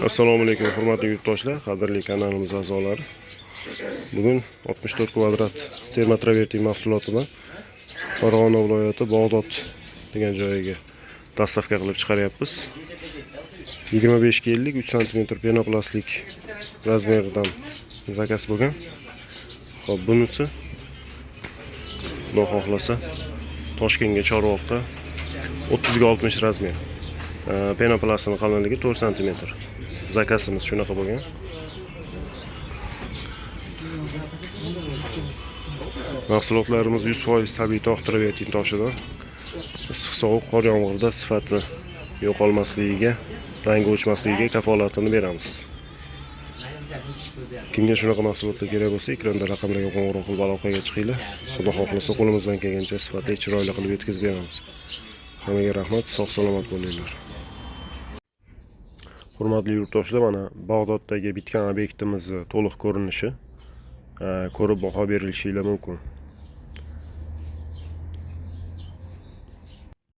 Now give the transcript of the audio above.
Assalomu alaykum hurmatli yurtdoshlar, qadrli kanalimiz a'zolari. Bugun 64 kvadrat termotravertin mahsuloti bilan Farg'ona viloyati Bog'dod degan joyiga dastavka qilib chiqaryapmiz. 25 ga 50 3 sm penoplastik razmeridan zakaz bo'lgan. Xo'p, bunisi Xudo xohlasa Toshkentga Chorvoqqa 30 ga 60 razmer. Penoplastning qalinligi 4 sm. Zakazimiz shunaqa bo'lgan. Mahsulotlarimiz 100% tabiiy tog' travertin toshidan issiq sovuq qor yomg'irda sifati yo'qolmasligiga, rangi o'chmasligiga kafolatini beramiz. Kimga shunaqa mahsulotlar kerak bo'lsa, ekranda raqamlarga qo'ng'iroq qilib aloqaga chiqinglar. Xudo xohlasa qo'limizdan kelgancha sifatli, chiroyli qilib yetkazib beramiz. Hammaga rahmat, sog' salomat bo'linglar. Hurmatli yurtdoshlar, mana Bog'doddagi bitgan obyektimizni to'liq ko'rinishi, ko'rib baho berishingiz mumkin.